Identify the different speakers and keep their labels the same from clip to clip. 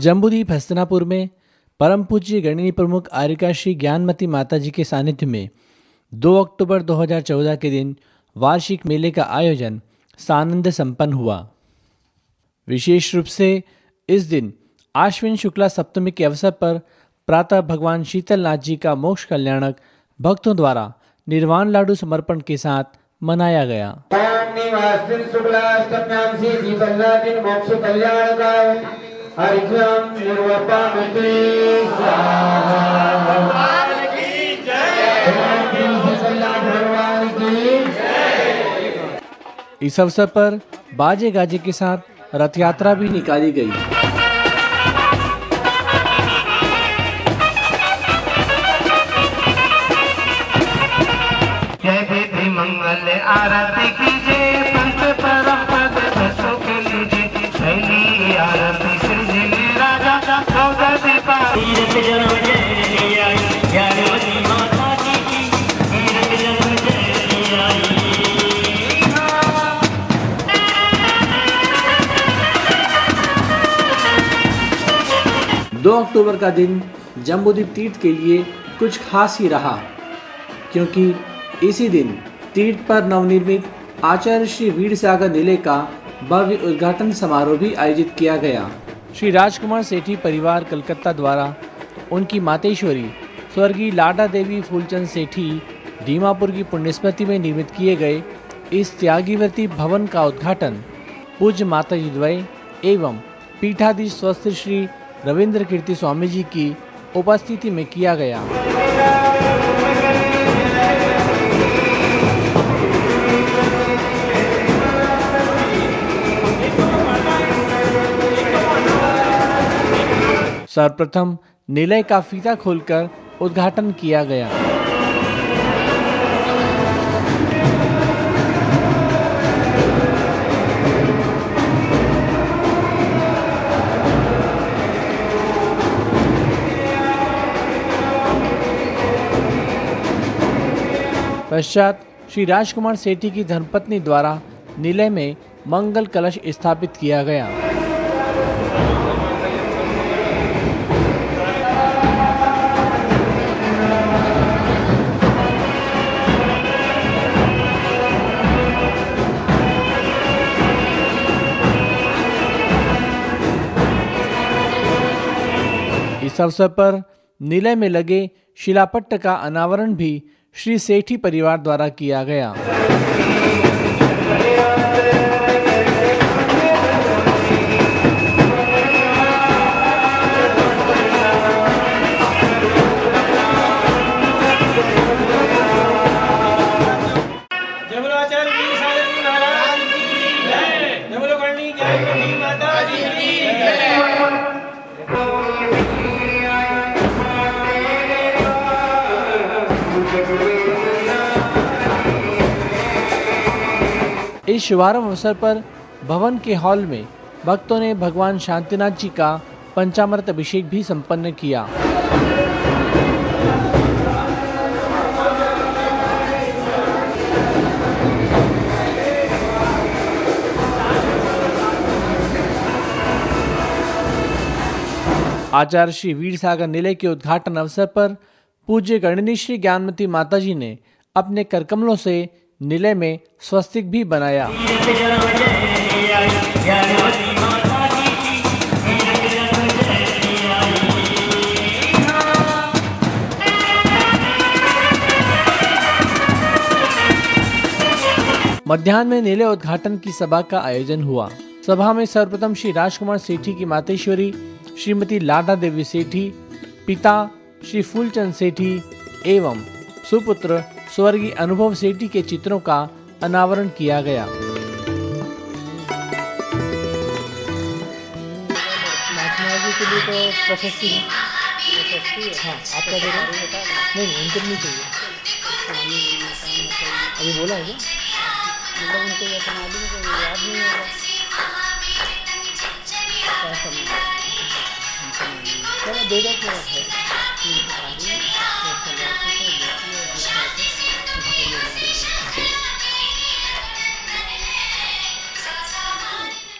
Speaker 1: जम्बूद्वीप हस्तिनापुर में परम पूज्य गणिनी प्रमुख आर्यका श्री ज्ञानमती माता जी के सानिध्य में 2 अक्टूबर 2014 के दिन वार्षिक मेले का आयोजन सानंद संपन्न हुआ। विशेष रूप से इस दिन आश्विन शुक्ला सप्तमी के अवसर पर प्रातः भगवान शीतलनाथ जी का मोक्ष कल्याणक भक्तों द्वारा निर्वाण लाडू समर्पण के साथ मनाया गया। इस अवसर पर बाजे गाजे के साथ रथ यात्रा भी निकाली गई।
Speaker 2: जय विधि मंगल आरती कीजिए, पंच परम पद दसों के लीजिए, शैली आरती श्री राजा चौदह दीपा तीरथ जन्म जय आई, ज्ञानवती माता जी की तीरथ जन्म जय आई।
Speaker 1: 2 अक्टूबर का दिन जम्बूद्वीप तीर्थ के लिए कुछ खास ही रहा, क्योंकि इसी दिन तीर्थ पर नवनिर्मित आचार्य श्री वीरसागर निलय का भव्य उद्घाटन समारोह भी आयोजित किया गया। श्री राजकुमार सेठी परिवार कलकत्ता द्वारा उनकी मातेश्वरी स्वर्गीय लाडा देवी फूलचंद सेठी दीमापुर की पुण्यस्मृति में निर्मित किए गए इस त्यागीवर्ती भवन का उद्घाटन पूज्य माताजी द्वय एवं पीठाधीश स्वस्थ श्री रविंद्र कीर्ति स्वामी जी की उपस्थिति में किया गया। सर्वप्रथम निलय का फीता खोलकर उद्घाटन किया गया। पश्चात श्री राजकुमार सेठी की धर्मपत्नी द्वारा निलय में मंगल कलश स्थापित किया गया। इस अवसर पर निलय में लगे शिलापट्ट का अनावरण भी श्री सेठी परिवार द्वारा किया गया। इस शुभारंभ अवसर पर भवन के हॉल में भक्तों ने भगवान शांतिनाथ जी का पंचामृत अभिषेक भी संपन्न किया। आचार्य श्री वीरसागर निलय के उद्घाटन अवसर पर पूज्य गणिनी श्री ज्ञानमती माता जी ने अपने करकमलों से निलय में स्वस्तिक भी बनाया। मध्याह्न में निलय उद्घाटन की सभा का आयोजन हुआ। सभा में सर्वप्रथम श्री राजकुमार सेठी की मातेश्वरी श्रीमती लाडा देवी सेठी, पिता श्री फूलचंद सेठी एवं सुपुत्र स्वर्गीय अनुभव सेठी के चित्रों का अनावरण किया गया। के लिए तो प्रशस्ति है। हाँ, आपका दे रहा नहीं उनको नहीं चाहिए। अभी बोला है क्या? मतलब उनको ये मालूम है, याद नहीं होगा। चलो दे दो थोड़ा है।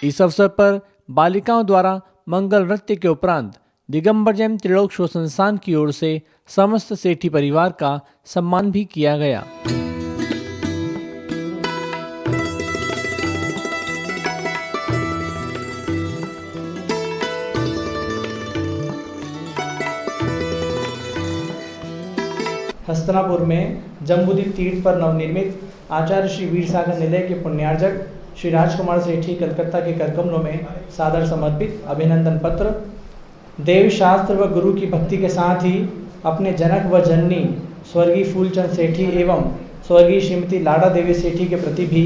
Speaker 1: इस अवसर पर बालिकाओं द्वारा मंगल नृत्य के उपरांत दिगंबर जैन त्रिलोक शो संस्थान की ओर से समस्त सेठी परिवार का सम्मान भी किया गया।
Speaker 3: हस्तिनापुर में जम्बूद्वीप तीर्थ पर नवनिर्मित आचार्य श्री वीर सागर निलय के पुण्यार्जक श्री राजकुमार सेठी कलकत्ता के करकमलों में सादर समर्पित अभिनंदन पत्र। देव शास्त्र व गुरु की भक्ति के साथ ही अपने जनक व जननी स्वर्गीय फूलचंद सेठी एवं स्वर्गीय श्रीमती लाड़ा देवी सेठी के प्रति भी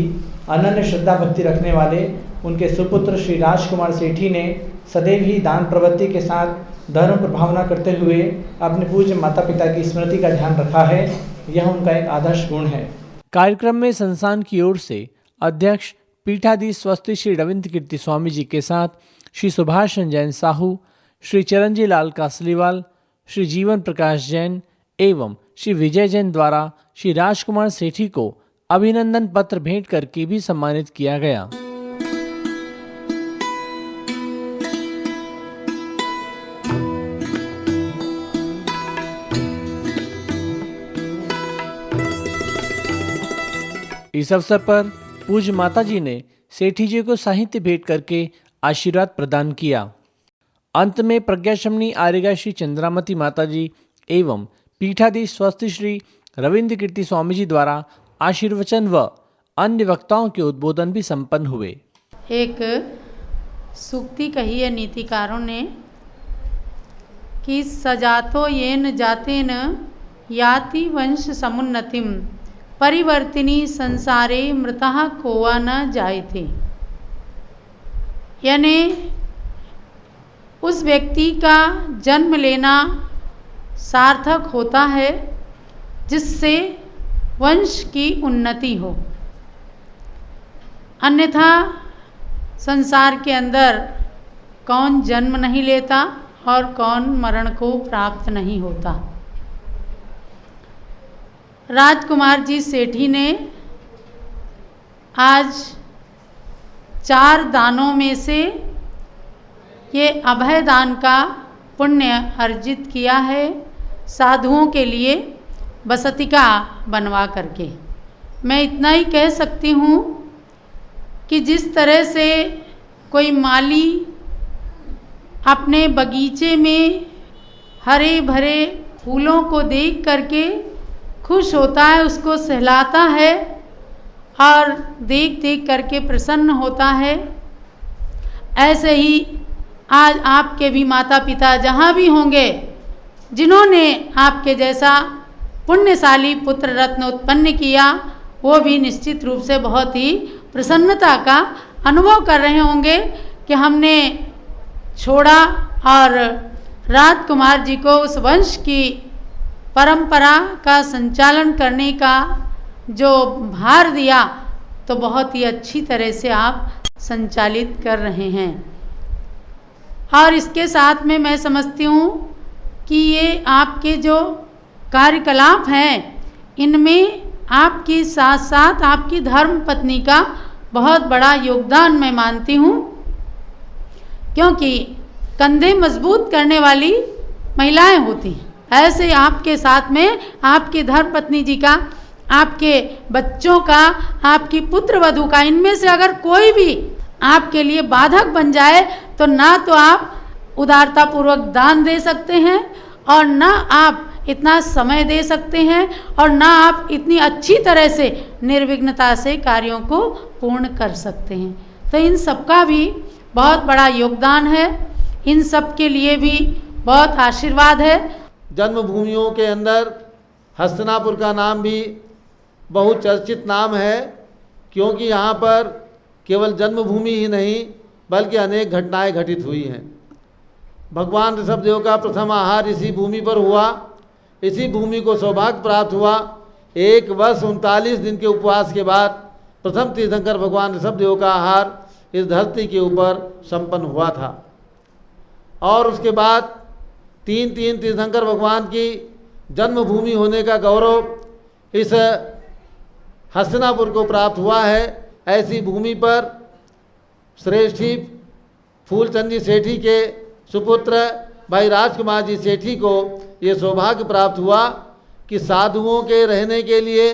Speaker 3: अनन्य श्रद्धा भक्ति रखने वाले उनके सुपुत्र श्री राजकुमार सेठी ने सदैव ही दान प्रवृत्ति के साथ धर्म प्रभावना करते हुए अपने पूज्य माता पिता की स्मृति का ध्यान रखा है। यह उनका एक आदर्श गुण है।
Speaker 1: कार्यक्रम में संस्थान की ओर से अध्यक्ष पीठाधीश स्वस्ति श्री रविंद्र कीर्ति स्वामी जी के साथ श्री सुभाष जैन साहू, श्री चरणजी लाल कासलीवाल, श्री जीवन प्रकाश जैन एवं श्री विजय जैन द्वारा श्री राजकुमार सेठी को अभिनंदन पत्र भेंट करके भी सम्मानित किया गया। इस अवसर पर पूज्य माता जी ने सेठी जी को साहित्य भेंट करके आशीर्वाद प्रदान किया। अंत में प्रज्ञाशमनी आर्यगा श्री चंद्रामती माता जी एवं पीठाधीश स्वस्ति श्री रविंद्र कीर्ति स्वामी जी द्वारा आशीर्वचन व अन्य वक्ताओं के उद्बोधन भी संपन्न हुए।
Speaker 4: एक सूक्ति कही है नीतिकारों ने कि सजातो येन जातेन याति वंश समुन्नतिम परिवर्तिनी संसारे मृतः खोआ न जायते। यानी उस व्यक्ति का जन्म लेना सार्थक होता है जिससे वंश की उन्नति हो, अन्यथा संसार के अंदर कौन जन्म नहीं लेता और कौन मरण को प्राप्त नहीं होता। राजकुमार जी सेठी ने आज 4 दानों में से ये अभय दान का पुण्य अर्जित किया है, साधुओं के लिए बसतिका बनवा करके। मैं इतना ही कह सकती हूँ कि जिस तरह से कोई माली अपने बगीचे में हरे भरे फूलों को देख करके खुश होता है, उसको सहलाता है और देख देख करके प्रसन्न होता है, ऐसे ही आज आपके भी माता पिता जहाँ भी होंगे जिन्होंने आपके जैसा पुण्यशाली पुत्र रत्न उत्पन्न किया, वो भी निश्चित रूप से बहुत ही प्रसन्नता का अनुभव कर रहे होंगे कि हमने छोड़ा और राजकुमार जी को उस वंश की परंपरा का संचालन करने का जो भार दिया तो बहुत ही अच्छी तरह से आप संचालित कर रहे हैं। और इसके साथ में मैं समझती हूँ कि ये आपके जो कार्यकलाप हैं इनमें आपके साथ साथ आपकी धर्म पत्नी का बहुत बड़ा योगदान मैं मानती हूँ, क्योंकि कंधे मजबूत करने वाली महिलाएं होती हैं। ऐसे आपके साथ में आपकी धर्म पत्नी जी का, आपके बच्चों का, आपकी पुत्र वधू का, इनमें से अगर कोई भी आपके लिए बाधक बन जाए तो ना तो आप उदारता पूर्वक दान दे सकते हैं और ना आप इतना समय दे सकते हैं और ना आप इतनी अच्छी तरह से निर्विघ्नता से कार्यों को पूर्ण कर सकते हैं। तो इन सबका भी बहुत बड़ा योगदान है, इन सब के लिए भी बहुत आशीर्वाद है।
Speaker 5: जन्मभूमियों के अंदर हस्तिनापुर का नाम भी बहुत चर्चित नाम है, क्योंकि यहाँ पर केवल जन्मभूमि ही नहीं बल्कि अनेक घटनाएं घटित हुई हैं। भगवान ऋषभदेव का प्रथम आहार इसी भूमि पर हुआ, इसी भूमि को सौभाग्य प्राप्त हुआ। 1 वर्ष 39 दिन के उपवास के बाद प्रथम तीर्थंकर भगवान ऋषभदेव का आहार इस धरती के ऊपर संपन्न हुआ था और उसके बाद 3 तीर्थंकर भगवान की जन्मभूमि होने का गौरव इस हस्तिनापुर को प्राप्त हुआ है। ऐसी भूमि पर श्रेष्ठी फूलचंद जी सेठी के सुपुत्र भाई राजकुमार जी सेठी को ये सौभाग्य प्राप्त हुआ कि साधुओं के रहने के लिए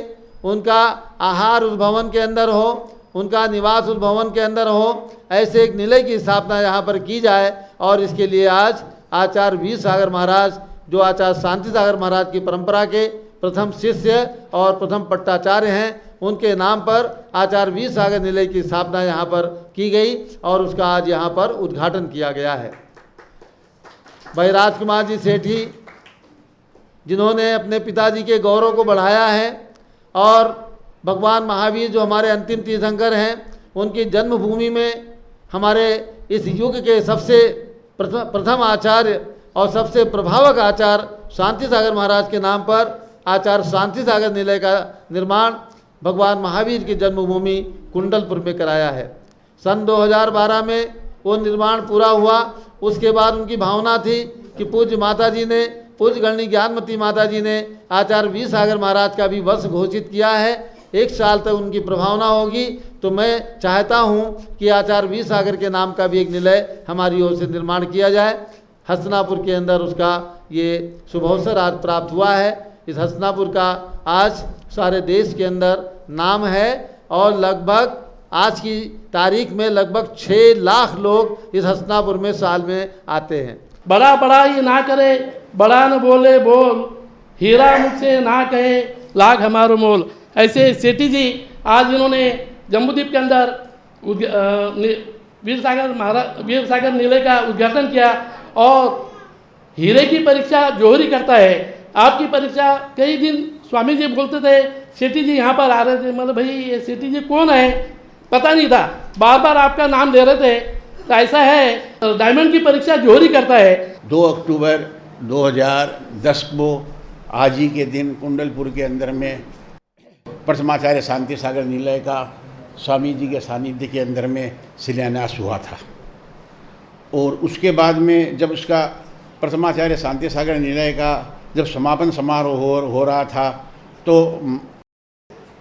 Speaker 5: उनका आहार उस भवन के अंदर हो, उनका निवास उस भवन के अंदर हो, ऐसे एक निलय की स्थापना यहाँ पर की जाए। और इसके लिए आज आचार्य वीर सागर महाराज, जो आचार्य शांति सागर महाराज की परंपरा के प्रथम शिष्य और प्रथम पट्टाचार्य हैं, उनके नाम पर आचार्य वीर सागर निलय की स्थापना यहाँ पर की गई और उसका आज यहाँ पर उद्घाटन किया गया है। भाई राजकुमार जी सेठी, जिन्होंने अपने पिताजी के गौरव को बढ़ाया है और भगवान महावीर जो हमारे अंतिम तीर्थंकर हैं, उनकी जन्मभूमि में हमारे इस युग के सबसे प्रथम आचार्य और सबसे प्रभावक आचार्य शांति सागर महाराज के नाम पर आचार्य शांति सागर निलय का निर्माण भगवान महावीर की जन्मभूमि कुंडलपुर में कराया है। सन 2012 में वो निर्माण पूरा हुआ। उसके बाद उनकी भावना थी कि पूज्य माता जी ने, पूज्य गणनी ज्ञानमती माता जी ने आचार्य वीर सागर महाराज का भी वर्ष घोषित किया है। 1 साल तक उनकी प्रभावना होगी, तो मैं चाहता हूँ कि आचार्य वीर सागर के नाम का भी एक निलय हमारी ओर से निर्माण किया जाए। हस्तिनापुर के अंदर उसका ये शुभ अवसर आज प्राप्त हुआ है। इस हस्तिनापुर का आज सारे देश के अंदर नाम है और लगभग आज की तारीख में लगभग 6 लाख लोग इस हस्तिनापुर में साल में आते हैं।
Speaker 6: बड़ा बड़ा ये ना करे, बड़ा न बोले बोल, हीरा मुझसे ना कहे लाख हमारो मोल। ऐसे सेठी जी आज इन्होंने जम्बूद्वीप के अंदर वीर सागर निलय का उद्घाटन किया और हीरे की परीक्षा जोहरी करता है। आपकी परीक्षा कई दिन स्वामी जी बोलते थे, सेठी जी यहाँ पर आ रहे थे, मतलब भाई ये सेठी जी कौन है पता नहीं था, बार बार आपका नाम ले रहे थे। तो ऐसा है, डायमंड की परीक्षा जोहरी करता है।
Speaker 7: 2 अक्टूबर 2010 को आज ही के दिन कुंडलपुर के अंदर में प्रथमाचार्य शांति सागर निलय का स्वामी जी के सानिध्य के अंदर में शिलान्यास हुआ था। और उसके बाद में जब उसका प्रथमाचार्य शांति सागर निलय का जब समापन समारोह हो रहा था, तो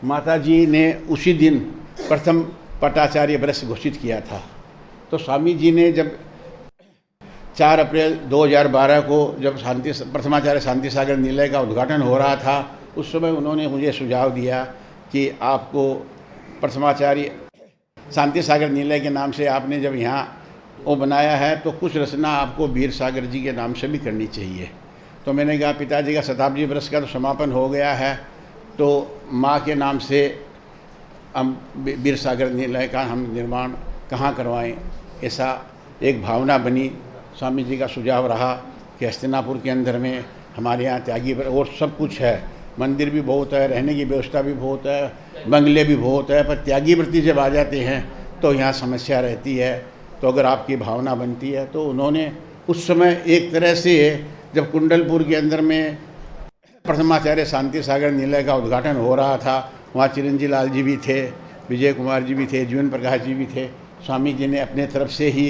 Speaker 7: माता जी ने उसी दिन प्रथम पट्टाचार्य वर्ष घोषित किया था। तो स्वामी जी ने जब 4 अप्रैल 2012 को जब प्रथमाचार्य शांति सागर निलय का उद्घाटन हो रहा था, उस समय उन्होंने मुझे सुझाव दिया कि आपको प्रथमाचार्य शांति सागर निलय के नाम से आपने जब यहाँ वो बनाया है, तो कुछ रचना आपको वीर सागर जी के नाम से भी करनी चाहिए। तो मैंने कहा पिताजी का शताब्दी वर्ष का तो समापन हो गया है, तो माँ के नाम से हम वीर सागर निलय का हम निर्माण कहाँ करवाएं, ऐसा एक भावना बनी। स्वामी जी का सुझाव रहा कि हस्तिनापुर के अंदर में हमारे यहाँ त्यागी और सब कुछ है, मंदिर भी बहुत है, रहने की व्यवस्था भी बहुत है, बंगले भी बहुत है, पर त्यागी वृत्ति जब आ जाते हैं तो यहाँ समस्या रहती है। तो अगर आपकी भावना बनती है, तो उन्होंने उस समय एक तरह से जब कुंडलपुर के अंदर में प्रथमाचार्य शांति सागर निलय का उद्घाटन हो रहा था, वहाँ चिरंजीव लाल जी भी थे, विजय कुमार जी भी थे, जीवन प्रकाश जी भी थे। स्वामी जी ने अपने तरफ से ही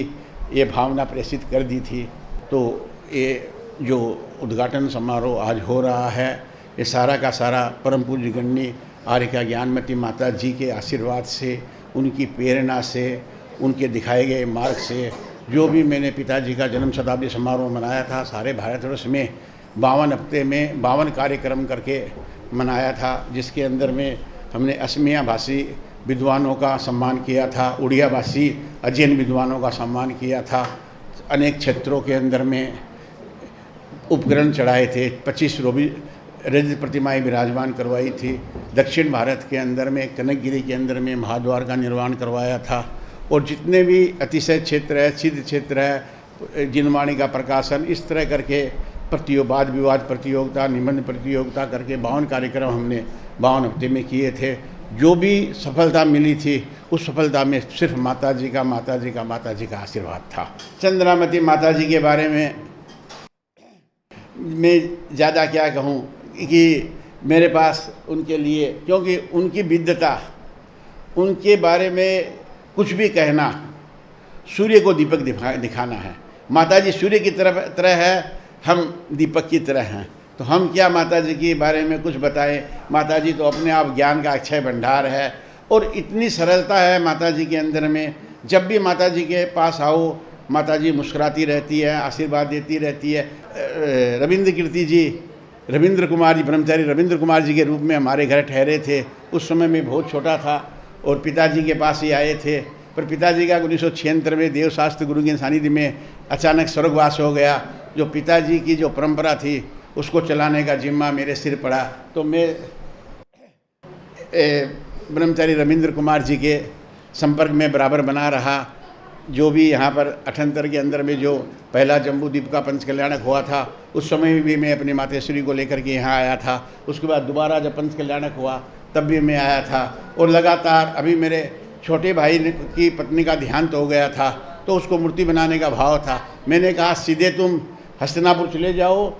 Speaker 7: ये भावना प्रेषित कर दी थी। तो ये जो उद्घाटन समारोह आज हो रहा है, ये सारा का सारा परम पूज्य गणनी आर्यका ज्ञानमती माता जी के आशीर्वाद से, उनकी प्रेरणा से, उनके दिखाए गए मार्ग से, जो भी मैंने पिताजी का जन्म शताब्दी समारोह मनाया था, सारे भारतवर्ष में 52 हफ्ते में 52 कार्यक्रम करके मनाया था, जिसके अंदर में हमने असमिया भाषी विद्वानों का सम्मान किया था, उड़िया भाषी अध्ययन विद्वानों का सम्मान किया था, अनेक क्षेत्रों के अंदर में उपकरण चढ़ाए थे, 25 रजत प्रतिमाएँ विराजमान करवाई थी। दक्षिण भारत के अंदर में कनकगिरी के अंदर में महाद्वार का निर्माण करवाया था। और जितने भी अतिशय क्षेत्र है, छिद्र क्षेत्र है, जिनवाणी का प्रकाशन, इस तरह करके वाद विवाद प्रतियोगिता, निबंध प्रतियोगिता करके 52 कार्यक्रम हमने 52 हफ्ते में किए थे। जो भी सफलता मिली थी, उस सफलता में सिर्फ माता जी का आशीर्वाद था। चंद्रामती माता जी के बारे में मैं ज़्यादा क्या कहूँ कि मेरे पास उनके लिए, क्योंकि उनकी विद्वता, उनके बारे में कुछ भी कहना सूर्य को दीपक दिखाना है। माता जी सूर्य की तरह है, हम दीपक की तरह हैं। तो हम क्या माता जी के बारे में कुछ बताएं। माता जी तो अपने आप ज्ञान का अक्षय भंडार है, और इतनी सरलता है माता जी के अंदर में। जब भी माता जी के पास आओ माताजी मुस्कुराती रहती है, आशीर्वाद देती रहती है। रविंद्र कीर्ति जी, रविंद्र कुमार जी, ब्रह्मचारी रविंद्र कुमार जी के रूप में हमारे घर ठहरे थे। उस समय मैं बहुत छोटा था और पिताजी के पास ही आए थे, पर पिताजी का 1976 में देवशास्त्र गुरु के सानिध्य में अचानक स्वर्गवास हो गया। जो पिताजी की जो परंपरा थी उसको चलाने का जिम्मा मेरे सिर पड़ा, तो मैं ब्रह्मचारी रविंद्र कुमार जी के संपर्क में बराबर बना रहा। जो भी यहाँ पर 78 के अंदर में जो पहला जम्बूद्वीप का पंच कल्याणक हुआ था, उस समय में भी मैं अपनी मातेश्वरी को लेकर के यहाँ आया था। उसके बाद दोबारा जब पंच कल्याणक हुआ तब भी मैं आया था। और लगातार अभी मेरे छोटे भाई की पत्नी का देहांत हो गया था, तो उसको मूर्ति बनाने का भाव था। मैंने कहा सीधे तुम हस्तिनापुर चले जाओ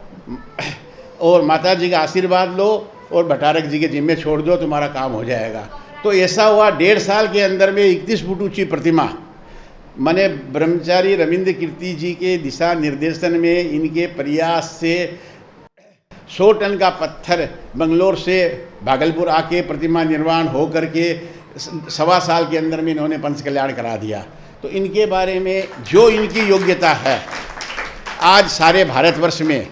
Speaker 7: और माता जी का आशीर्वाद लो और भट्टारक जी के जिम्मे छोड़ दो, तुम्हारा काम हो जाएगा। तो ऐसा हुआ। 1.5 साल के अंदर में 31 फुट ऊँची प्रतिमा मैंने ब्रह्मचारी रविंद्र कीर्ति जी के दिशा निर्देशन में, इनके प्रयास से 100 टन का पत्थर बंगलोर से भागलपुर आके प्रतिमा निर्माण हो करके 1.25 साल के अंदर में इन्होंने पंच कल्याण करा दिया। तो इनके बारे में जो इनकी योग्यता है, आज सारे भारतवर्ष में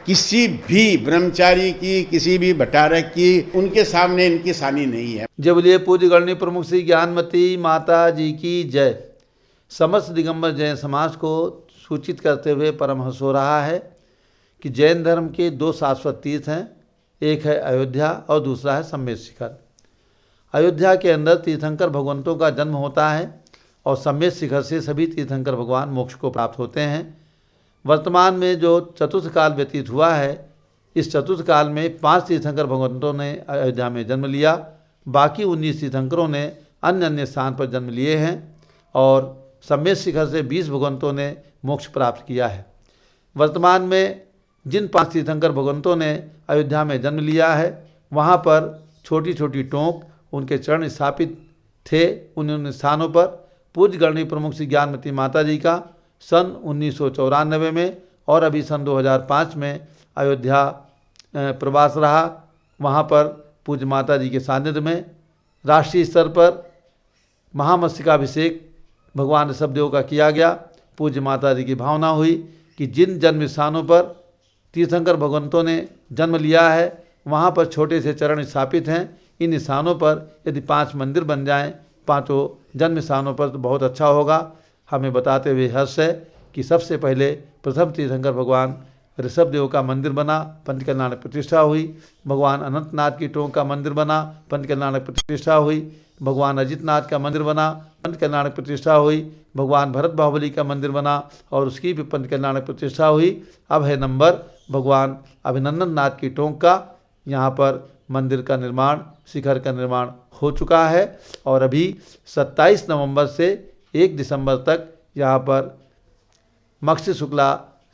Speaker 7: किसी भी ब्रह्मचारी की, किसी भी भट्टारक की, उनके सामने इनकी सानी नहीं है।
Speaker 5: जय बोलिए पूज्य गणनी प्रमुख श्री ज्ञानमती माता जी की जय। समस्त दिगंबर जैन समाज को सूचित करते हुए परमहंस हो रहा है कि जैन धर्म के 2 शाश्वत तीर्थ हैं, एक है अयोध्या और दूसरा है सम्मेद शिखर। अयोध्या के अंदर तीर्थंकर भगवंतों का जन्म होता है और सम्मेद शिखर से सभी तीर्थंकर भगवान मोक्ष को प्राप्त होते हैं। वर्तमान में जो चतुर्थ काल व्यतीत हुआ है, इस चतुर्थ काल में 5 तीर्थंकर भगवंतों ने अयोध्या में जन्म लिया, बाकी 19 तीर्थंकरों ने अन्य अन्य स्थान पर जन्म लिए हैं और सम्मेद शिखर से 20 भगवंतों ने मोक्ष प्राप्त किया है। वर्तमान में जिन 5 तीर्थंकर भगवंतों ने अयोध्या में जन्म लिया है, वहाँ पर छोटी छोटी टोंक उनके चरण स्थापित थे। उन स्थानों पर पूज्य गणनी प्रमुख श्री ज्ञानमती माता जी का सन 1994 में और अभी सन 2005 में अयोध्या प्रवास रहा। वहाँ पर पूज्य माता जी के सानिध्य में राष्ट्रीय स्तर पर महामस्तकाभिषेक भगवान ऋषभदेव का किया गया। पूज्य माता जी की भावना हुई कि जिन जन्म स्थानों पर तीर्थंकर भगवंतों ने जन्म लिया है, वहाँ पर छोटे से चरण स्थापित हैं। इन स्थानों पर यदि 5 मंदिर बन जाएं, 5 जन्म स्थानों पर, तो बहुत अच्छा होगा। हमें बताते हुए हर्ष है कि सबसे पहले प्रथम तीर्थंकर भगवान ऋषभदेव का मंदिर बना, पंच कल्याणक प्रतिष्ठा हुई। भगवान अनंतनाथ की टोंक का मंदिर बना, पंच कल्याणक प्रतिष्ठा हुई। भगवान अजितनाथ का मंदिर बना, पंच कल्याणक प्रतिष्ठा हुई। भगवान भरत बाहुबली का मंदिर बना और उसकी भी पंच कल्याणक प्रतिष्ठा हुई। अब है नंबर भगवान अभिनंदन नाथ की टोंक का। यहाँ पर मंदिर का निर्माण, शिखर का निर्माण हो चुका है और अभी 27 नवंबर से 1 दिसंबर तक यहाँ पर मक्षी शुक्ला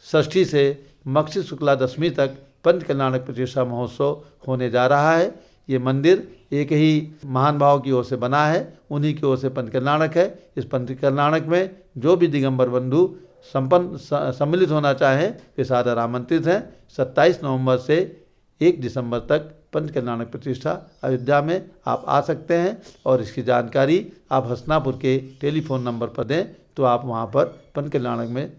Speaker 5: षष्ठी से मक्षी शुक्ला दशमी तक पंच कल्याणक प्रतिष्ठा महोत्सव होने जा रहा है। ये मंदिर एक ही महान भाव की ओर से बना है, उन्हीं की ओर से पंच कल्याणक है। इस पंच कल्याणक में जो भी दिगंबर बंधु सम्मिलित होना चाहें वे सादर आमंत्रित हैं। 27 नवंबर से 1 दिसंबर तक पंच कल्याणक प्रतिष्ठा अयोध्या में आप आ सकते हैं और इसकी जानकारी आप हस्तिनापुर के टेलीफोन नंबर पर दें तो आप वहाँ पर पंच कल्याणक में